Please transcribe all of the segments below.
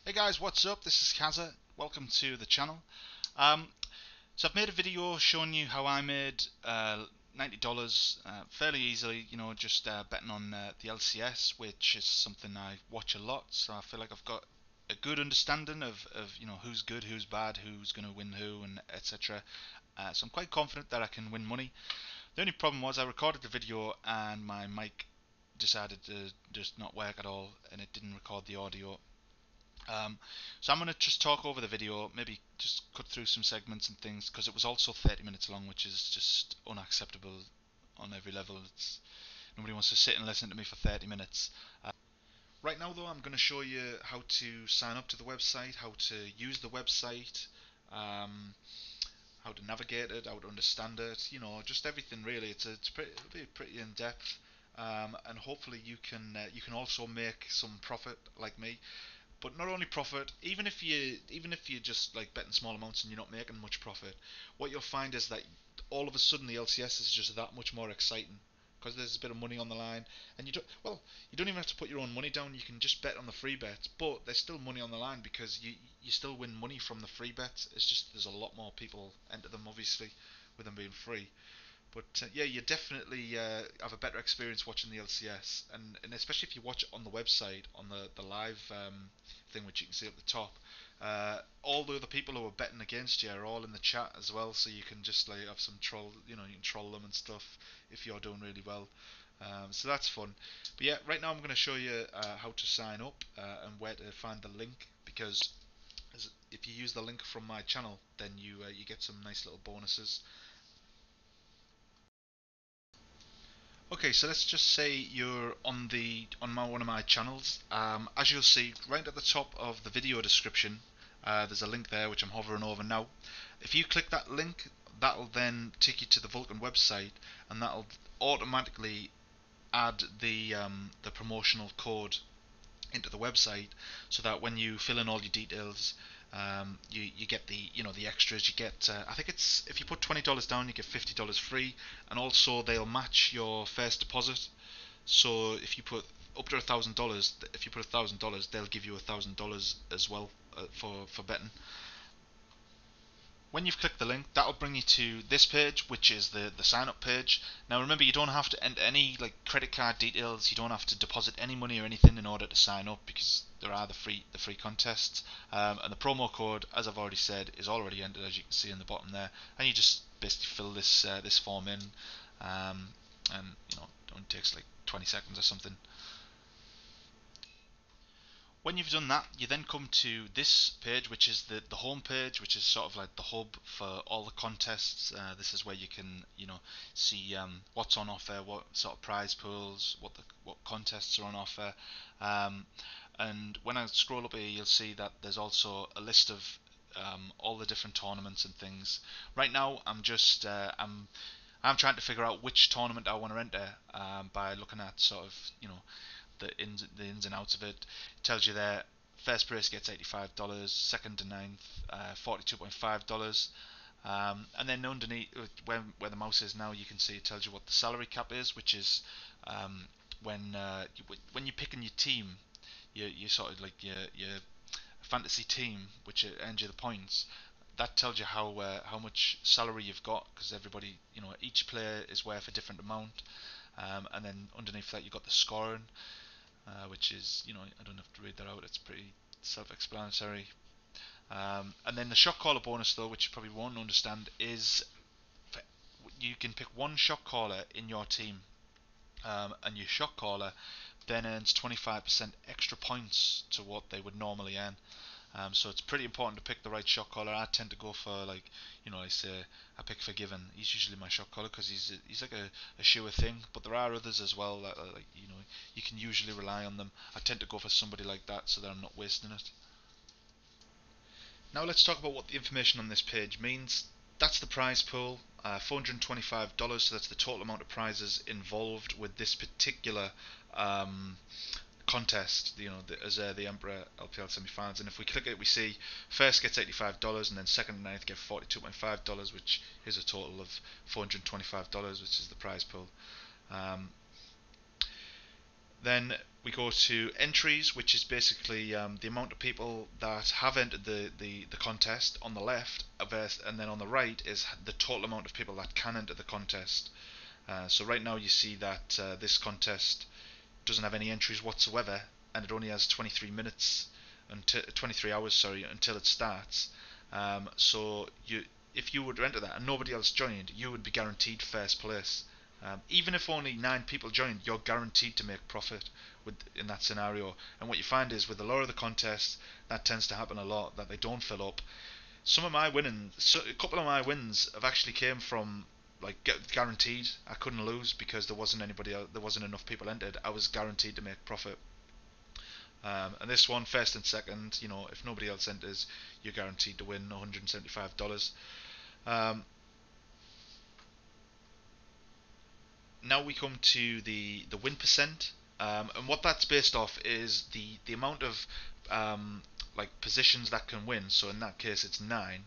Hey guys, what's up? This is Kaza. Welcome to the channel. Um, so I've made a video showing you how I made $90 fairly easily. Just betting on the LCS, which is something I watch a lot. So I feel like I've got a good understanding of who's good, who's bad, who's going to win who, and etc. So I'm quite confident that I can win money. The only problem was I recorded the video and my mic decided to just not work at all, and it didn't record the audio. So I'm going to just talk over the video, maybe just cut through some segments and things, because it was also 30 minutes long, which is just unacceptable on every level. Nobody wants to sit and listen to me for 30 minutes. Right now though, I'm going to show you how to sign up to the website, how to use the website, um, how to navigate it, how to understand it, just everything really. It'll be pretty in depth, and hopefully you can also make some profit like me. But not only profit, even if you just like betting small amounts and you're not making much profit, what you'll find is that all of a sudden the LCS is just that much more exciting because there's a bit of money on the line, and you don't even have to put your own money down. You can just bet on the free bets, but there's still money on the line because you still win money from the free bets. It's just there's a lot more people enter them, obviously, with them being free. But yeah, you definitely have a better experience watching the LCS, and especially if you watch it on the website, on the live thing, which you can see at the top. All the other people who are betting against you are all in the chat as well, so you can just like have some troll, you can troll them and stuff if you're doing really well. So that's fun. But yeah, right now I'm going to show you how to sign up and where to find the link, because if you use the link from my channel, then you get some nice little bonuses. Okay, so let's just say you're on one of my channels. As you'll see right at the top of the video description, there's a link there which I'm hovering over now. If you click that link, that'll then take you to the Vulcun website, and that'll automatically add the promotional code into the website, so that when you fill in all your details, you get the extras. You get I think it's if you put $20 down, you get $50 free, and also they'll match your first deposit. So if you put up to $1,000, if you put $1,000, they'll give you $1,000 as well for betting. When you've clicked the link, that'll bring you to this page, which is the sign up page. Now remember, you don't have to enter any like credit card details. You don't have to deposit any money or anything in order to sign up, because there are the free contests, and the promo code, as I've already said, is already entered, as you can see in the bottom there. And you just basically fill this form in, and it only takes like 20 seconds or something. When you've done that, you then come to this page, which is the home page, which is sort of like the hub for all the contests. This is where you can, see what's on offer, what sort of prize pools, what contests are on offer. Um, and when I scroll up here, you'll see that there's also a list of all the different tournaments and things. Right now, I'm trying to figure out which tournament I want to enter, by looking at sort of the ins and outs of it. It tells you there, first place gets $85, second to ninth, $42.5. And then underneath, where the mouse is now, you can see it tells you what the salary cap is, which is when you're picking your team, you sort of like your fantasy team, which earns you the points. That tells you how much salary you've got, because everybody, each player is worth a different amount. And then underneath that, you've got the scoring, which is, I don't have to read that out. It's pretty self-explanatory. And then the shot caller bonus, though, which you probably won't understand, is you can pick one shot caller in your team, and your shot caller then earns 25% extra points to what they would normally earn. So it's pretty important to pick the right shot caller. I tend to go for like, I say I pick Forgiven. He's usually my shot caller because he's like a sure thing. But there are others as well that like you can usually rely on them. I tend to go for somebody like that so that I'm not wasting it. Now let's talk about what the information on this page means. That's the prize pool, $425. So that's the total amount of prizes involved with this particular contest, as the Emperor LPL semi-finals. And if we click it, we see first gets $85, and then second and ninth get $42.5, which is a total of $425, which is the prize pool. Um, then we go to entries, which is basically the amount of people that have entered the contest on the left, and then on the right is the total amount of people that can enter the contest. So right now you see that this contest doesn't have any entries whatsoever, and it only has 23 minutes until 23 hours, sorry, until it starts. So if you were to enter that and nobody else joined, you would be guaranteed first place. Even if only 9 people joined, you're guaranteed to make profit in that scenario. And what you find is with a lot of the contests, that tends to happen a lot, that they don't fill up. Some of my winnings, a couple of my wins have actually came from like guaranteed. I couldn't lose because there wasn't anybody else, there wasn't enough people entered. I was guaranteed to make profit. And this one, first and second, if nobody else enters, you're guaranteed to win $175. Now we come to the win percent, and what that's based off is the amount of like positions that can win. So in that case, it's 9,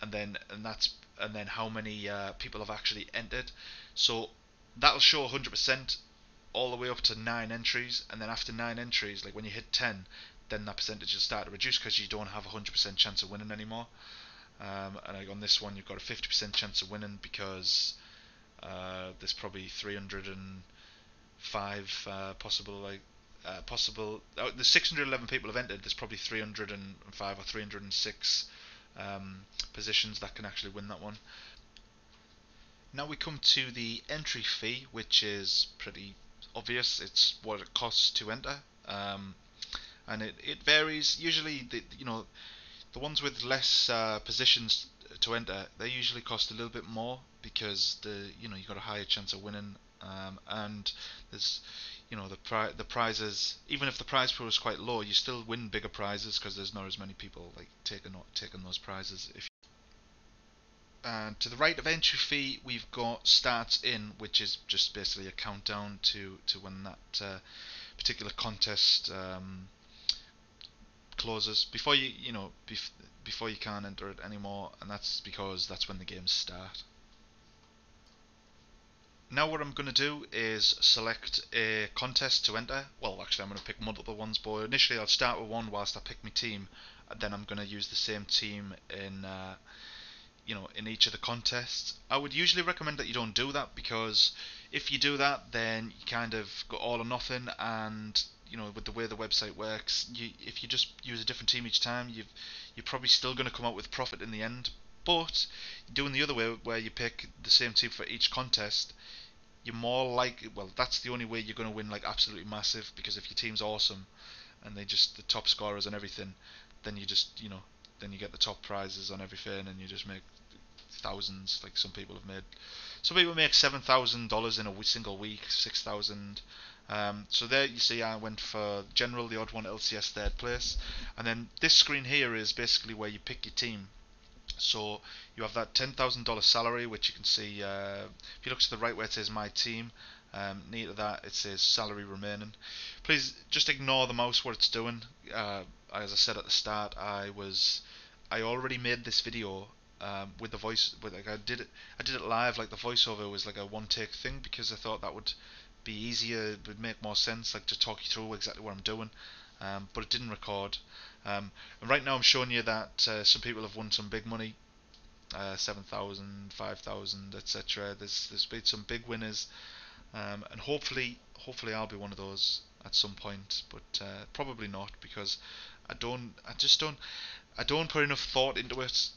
and then how many people have actually entered. So that'll show 100% all the way up to 9 entries, and then after 9 entries, like when you hit 10, then that percentage will start to reduce because you don't have a 100% chance of winning anymore. And like on this one, you've got a 50% chance of winning because there's probably 305 possible. There's 611 people have entered. There's probably 305 or 306 positions that can actually win that one. Now we come to the entry fee, which is pretty obvious. It's what it costs to enter, and it varies. Usually, the ones with less positions to enter, they usually cost a little bit more because you've got a higher chance of winning, and there's the prizes. Even if the prize pool is quite low, you still win bigger prizes because there's not as many people like taking those prizes. And to the right of entry fee, we've got starts in, which is just basically a countdown to when that particular contest closes before before you can't enter it anymore, and that's because that's when the games start. Now what I'm going to do is select a contest to enter. Well, actually I'm going to pick multiple ones, but initially I'll start with one whilst I pick my team, and then I'm going to use the same team in each of the contests. I would usually recommend that you don't do that because if you do that, then you kind of go all or nothing, and with the way the website works, if you just use a different team each time, you're probably still going to come out with profit in the end. But doing the other way, where you pick the same team for each contest, you're more likely, well, that's the only way you're going to win like absolutely massive, because if your team's awesome and they just the top scorers and everything, then you just then you get the top prizes on everything and you just make thousands. Like some people make $7,000 in a single week, 6,000. So there you see I went for general, the odd one, LCS third place, and then this screen here is basically where you pick your team. So you have that $10,000 salary, which you can see if you look to the right where it says my team, near to that it says salary remaining. Please just ignore the mouse, what it's doing. As I said at the start, I already made this video with the voice, I did it live. Like the voiceover was like a one take thing because I thought that would be easier, it would make more sense, like to talk you through exactly what I'm doing. But it didn't record. And right now I'm showing you that some people have won some big money, 7,000, 5,000, etc. There's been some big winners, and hopefully I'll be one of those at some point, but probably not because I don't put enough thought into it.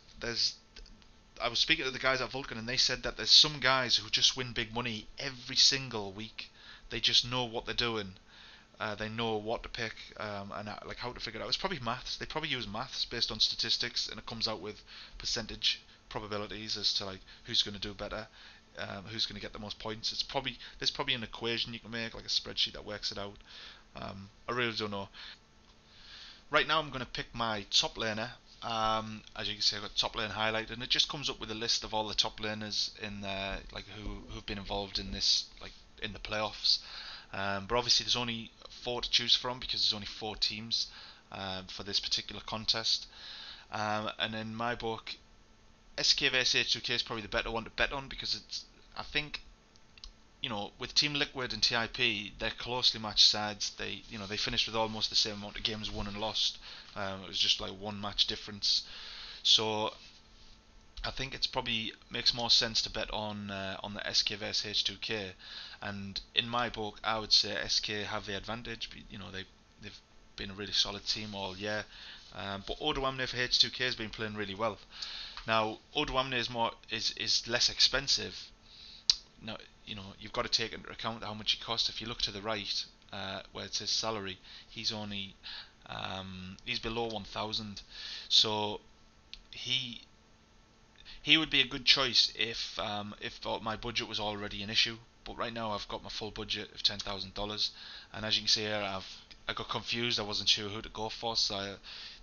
I was speaking to the guys at Vulcun and they said that there's some guys who just win big money every single week. They just know what they're doing. They know what to pick, and like how to figure it out. It's probably maths. They probably use maths based on statistics, and it comes out with percentage probabilities as to like who's going to do better, who's going to get the most points. There's probably an equation you can make, like a spreadsheet that works it out. I really don't know. Right now I'm going to pick my top laner. As you can see, I've got top lane highlighted, and it just comes up with a list of all the top laners in like who've been involved in this, like in the playoffs. But obviously there's only 4 to choose from because there's only 4 teams for this particular contest. And in my book, SK vs H2K is probably the better one to bet on because I think with Team Liquid and TIP, they're closely matched sides. They finished with almost the same amount of games won and lost. It was just like one match difference. So I think it's probably makes more sense to bet on the SK vs H2K, and in my book, I would say SK have the advantage. They've been a really solid team all year, but Odoamne for H2K has been playing really well. Now Odoamne is less expensive. Now you've got to take into account how much he costs. If you look to the right, where it says salary, he's only he's below 1,000, so he he would be a good choice if my budget was already an issue. But right now I've got my full budget of $10,000, and as you can see here, I got confused. I wasn't sure who to go for, so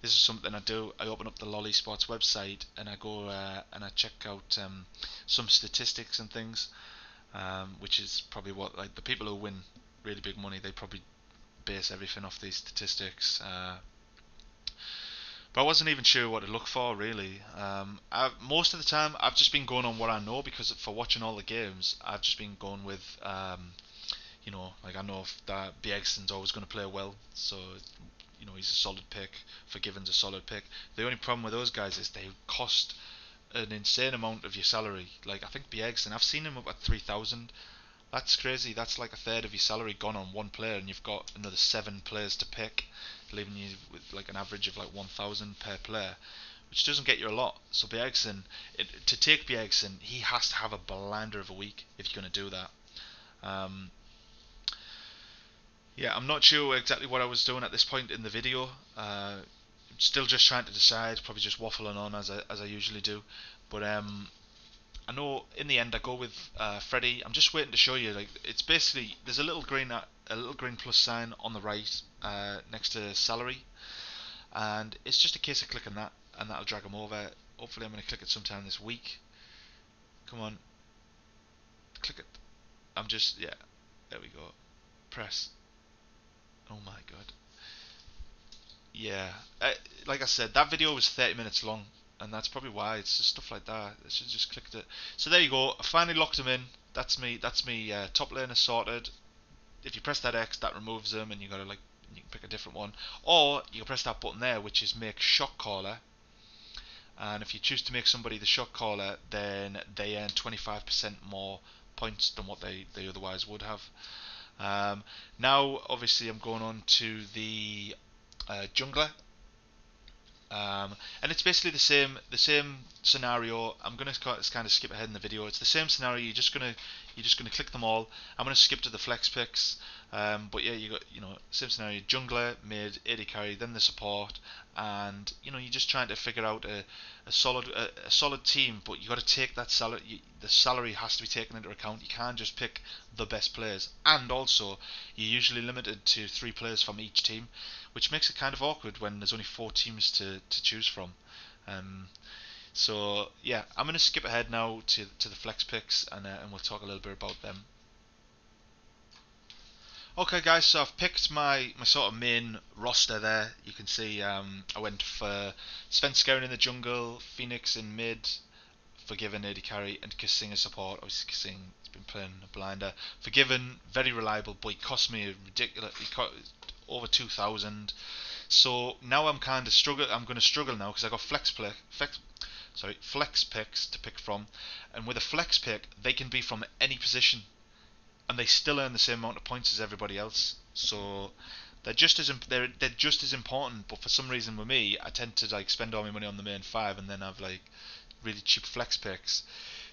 this is something I do. I open up the LoL Esports website and I go and I check out some statistics and things, which is probably what, like, the people who win really big money, they probably base everything off these statistics. But I wasn't even sure what to look for really. Most of the time, I've just been going on what I know, because for watching all the games, I've just been going with, like, I know that Bjergsen's always going to play well, so he's a solid pick. Forgiven's a solid pick. The only problem with those guys is they cost an insane amount of your salary. Like, I think Bjergsen, I've seen him up at 3,000. That's crazy. That's like a third of your salary gone on one player, and you've got another 7 players to pick, leaving you with like an average of like 1,000 per player, which doesn't get you a lot. So Bjergsen, to take Bjergsen, he has to have a blinder of a week if you're going to do that. Um, yeah, I'm not sure exactly what I was doing at this point in the video. Still just trying to decide. Probably just waffling on as I usually do. But I know in the end I go with Freddy. I'm just waiting to show you. Like, it's basically, there's a little green plus sign on the right next to salary, and it's just a case of clicking that, and that'll drag them over. Hopefully, I'm going to click it sometime this week. Come on, click it. Yeah. There we go. Press. Oh my god. Yeah. Like I said, that video was 30 minutes long, and that's probably why. It's just stuff like that. I should just clicked it. So there you go. I finally locked him in. That's me. Top laner sorted. If you press that X, that removes them, and you can pick a different one, or you can press that button there, which is make shock caller. And if you choose to make somebody the shock caller, then they earn 25% more points than what they otherwise would have. Now, obviously, I'm going on to the jungler. And it's basically the same scenario. I'm gonna kind of skip ahead in the video. It's the same scenario. You're just gonna click them all. I'm gonna skip to the flex picks. But yeah, you got same scenario: jungler, mid, AD carry, then the support, and you're just trying to figure out a solid team. But you got to take that salary. The salary has to be taken into account. You can't just pick the best players, and also you're usually limited to 3 players from each team, which makes it kind of awkward when there's only 4 teams to choose from. So yeah, I'm going to skip ahead now to the flex picks, and we'll talk a little bit about them. Okay guys, so I've picked my sort of main roster there. You can see I went for Svenskeren in the jungle, Phoenix in mid, Forgiven AD carry, and Kasing as support. Obviously Kasing has been playing a blinder. Forgiven, very reliable, but he cost me over 2,000. So now I'm kind of struggling. I'm going to struggle now because I got flex picks to pick from, and with a flex pick, they can be from any position, and they still earn the same amount of points as everybody else. So they're just as important. But for some reason with me, I tend to like spend all my money on the main 5, and then have like really cheap flex picks.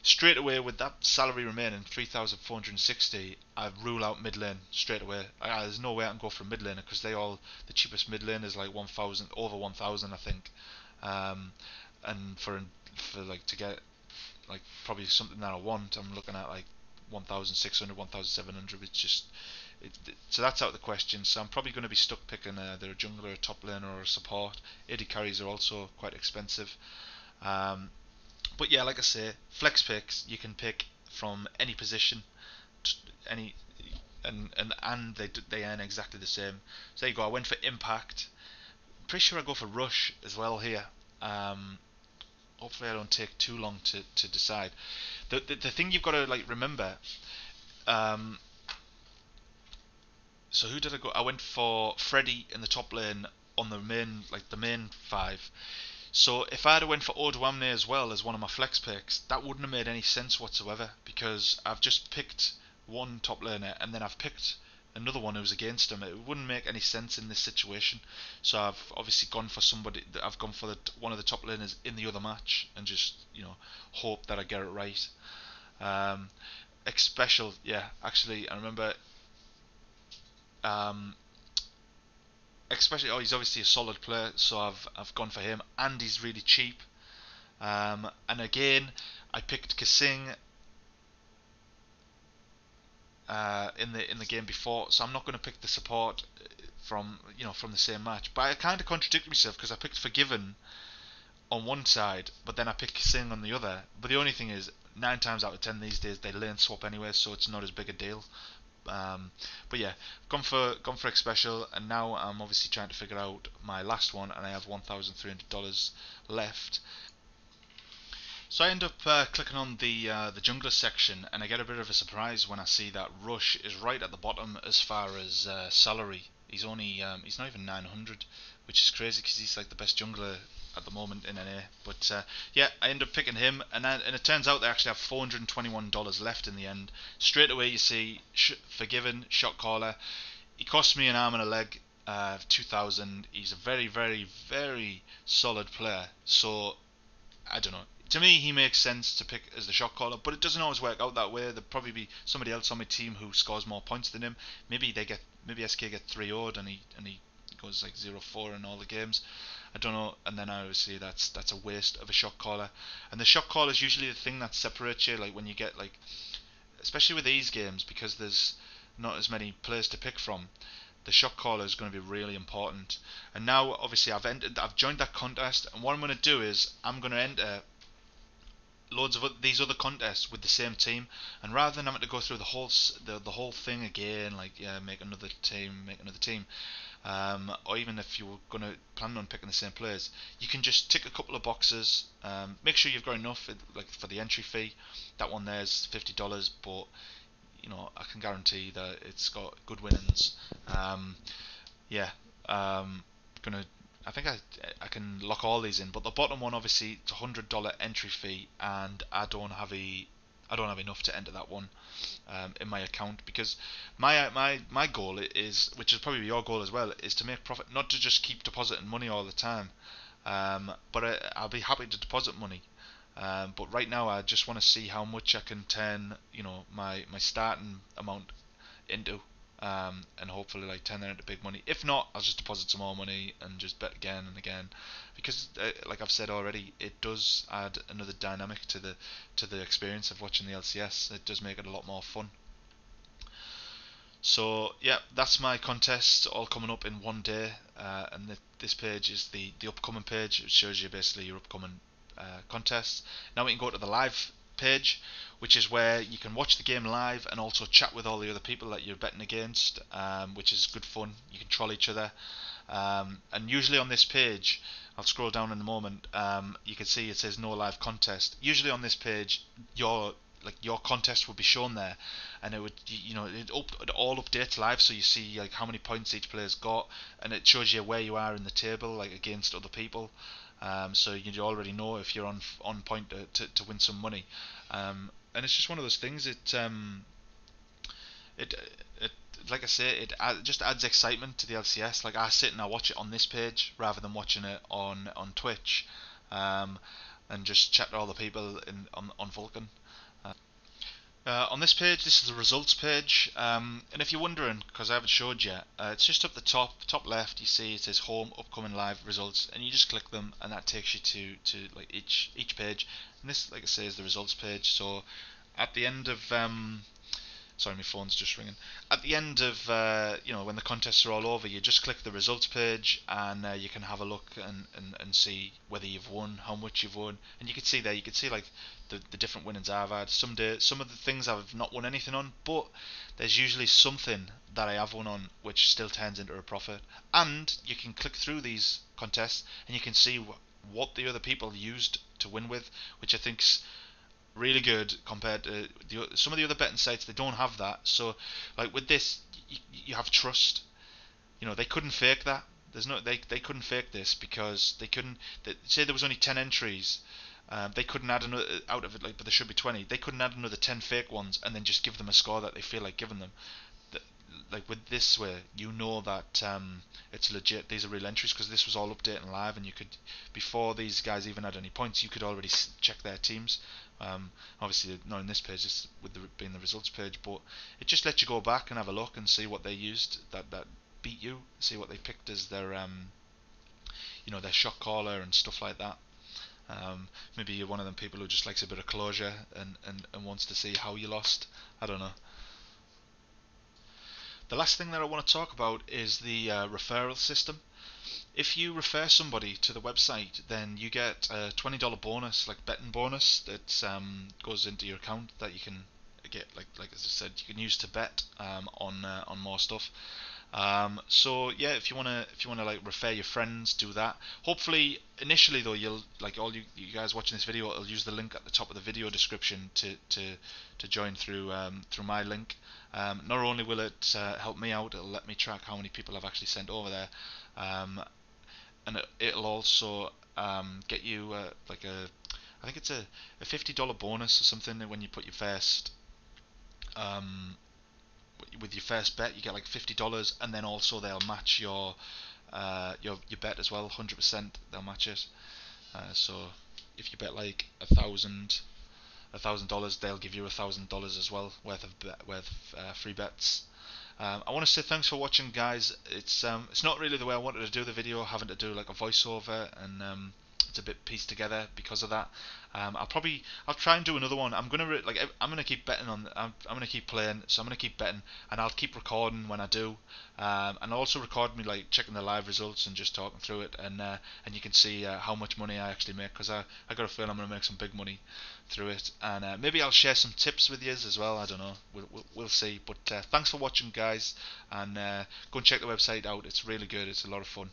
Straight away with that salary remaining 3,460, I rule out mid lane straight away. There's no way I can go for a mid laner because the cheapest mid lane is like 1,000, over 1,000 I think. And for like to get like probably something that I want, I'm looking at like 1,600, 1,700. It's just so that's out of the question. So I'm probably going to be stuck picking either a jungler, a top laner, or a support. AD carries are also quite expensive. But yeah, like I say, flex picks you can pick from any position, any, and they earn exactly the same. So there you go. I went for impact. Pretty sure I go for rush as well here. Hopefully I don't take too long to decide. The thing you've got to like remember, Um, so who did I go? I went for Freddy in the top lane on the main, like the main five. So if I'd have went for Odwamne as well as one of my flex picks, that wouldn't have made any sense whatsoever, because I've just picked one top laner and then I've picked another one who's against him. It wouldn't make any sense in this situation. So I've obviously gone for somebody. I've gone for one of the top laners in the other match and just hope that I get it right. Um, X special, yeah. Actually, I remember. Um, Especially, he's obviously a solid player, so I've gone for him, and he's really cheap. And again, I picked Kasing in the game before, so I'm not going to pick the support from the same match. But I kind of contradicted myself because I picked Forgiven on one side, but then I picked Kasing on the other. But the only thing is, 9 times out of 10 these days they lane swap anyway, so it's not as big a deal. But yeah, gone for X special, and now I'm obviously trying to figure out my last one, and I have $1,300 left. So I end up clicking on the jungler section, and I get a bit of a surprise when I see that Rush is right at the bottom as far as salary. He's not even 900, which is crazy because he's like the best jungler at the moment in NA. But yeah, I end up picking him, and it turns out they actually have $421 left in the end. Straight away you see Forgiven, shot caller. He cost me an arm and a leg. 2,000. He's a very, very, very solid player. So I don't know. To me, he makes sense to pick as the shot caller, but it doesn't always work out that way. There'll probably be somebody else on my team who scores more points than him. Maybe SK get 3 0'd and he goes like 0-4 in all the games. I don't know. And then obviously that's a waste of a shot caller. And the shot caller is usually the thing that separates you. Like when you get especially with these games, because there's not as many players to pick from. The shot caller is going to be really important. And now, obviously, I've joined that contest, and what I'm going to do is I'm going to enter loads of these other contests with the same team, and rather than having to go through the whole thing again, like yeah, make another team, or even if you were gonna plan on picking the same players, you can just tick a couple of boxes. Make sure you've got enough, like for the entry fee. That one there's $50, but I can guarantee that it's got good winnings. Yeah, gonna. I think I can lock all these in, but the bottom one obviously it's $100 entry fee, and I don't have enough to enter that one in my account, because my goal is, which is probably your goal as well, is to make profit, not to just keep depositing money all the time. But I'll be happy to deposit money. But right now I just want to see how much I can turn, my starting amount into, and hopefully like turn that into big money. If not, I'll just deposit some more money and just bet again and again, because like I've said already, it does add another dynamic to the experience of watching the LCS. It does make it a lot more fun. So yeah, that's my contest all coming up in one day, and this page is the upcoming page. It shows you basically your upcoming contests. Now we can go to the live page, which is where you can watch the game live and also chat with all the other people that you're betting against, which is good fun. You can troll each other, and usually on this page, I'll scroll down in a moment. You can see it says no live contest. Usually on this page, your contest would be shown there, and it would it all updates live, so you see like how many points each player's got, and it shows you where you are in the table, like against other people. So you already know if you're on point to win some money, and it's just one of those things. It it like I say, just adds excitement to the LCS. Like I sit and I watch it on this page rather than watching it on Twitch, and just chat to all the people on Vulcun. On this page, this is the results page, and if you're wondering, because I haven't showed you, it's just up the top left. You see it says home, upcoming live results, and you just click them, and that takes you to like each page. And this, like I say, is the results page. So at the end of sorry, my phone's just ringing. At the end of when the contests are all over, you just click the results page, and you can have a look and see whether you've won, how much you've won, and you can see there. You can see like the different winnings I've had. Some of the things I've not won anything on, but there's usually something that I have won on which still turns into a profit. And you can click through these contests and you can see what the other people used to win with, which I think's really good compared to some of the other betting sites. They don't have that. So like with this, you have trust. You know, they couldn't fake that. They couldn't fake this because they couldn't. Say there was only 10 entries. They couldn't add another out of it, like, but there should be 20. They couldn't add another 10 fake ones and then just give them a score that they feel like giving them. Like with this way, you know that it's legit. These are real entries because this was all updating live, and you could, before these guys even had any points, you could already check their teams. Obviously, not in this page, it's with being the results page, but it just lets you go back and have a look and see what they used that beat you, see what they picked as their their shot caller and stuff like that. Maybe you're one of them people who just likes a bit of closure and wants to see how you lost. I don't know. The last thing that I want to talk about is the referral system. If you refer somebody to the website, then you get a $20 bonus, like betting bonus, that goes into your account that you can get, like as I said, you can use to bet on more stuff. So yeah, if you wanna like refer your friends, do that. Hopefully, initially though, you'll like all you guys watching this video, I'll use the link at the top of the video description to join through my link. Not only will it help me out, it'll let me track how many people I've actually sent over there, and it'll also get you like I think it's a $50 bonus or something when you put your first um, with your first bet. You get like $50, and then also they'll match your bet as well. 100% they'll match it. So if you bet like $1,000, they'll give you $1,000 as well worth of free bets. I want to say thanks for watching, guys. It's not really the way I wanted to do the video, having to do like a voiceover, and it's a bit pieced together because of that. I'll try and do another one. I'm gonna keep betting on. I'm gonna keep playing, so I'm gonna keep betting, and I'll keep recording when I do, and I'll also record me like checking the live results and just talking through it, and you can see how much money I actually make, because I got a feeling I'm gonna make some big money through it, and maybe I'll share some tips with you as well. I don't know. We'll see. But thanks for watching, guys, and go and check the website out. It's really good. It's a lot of fun.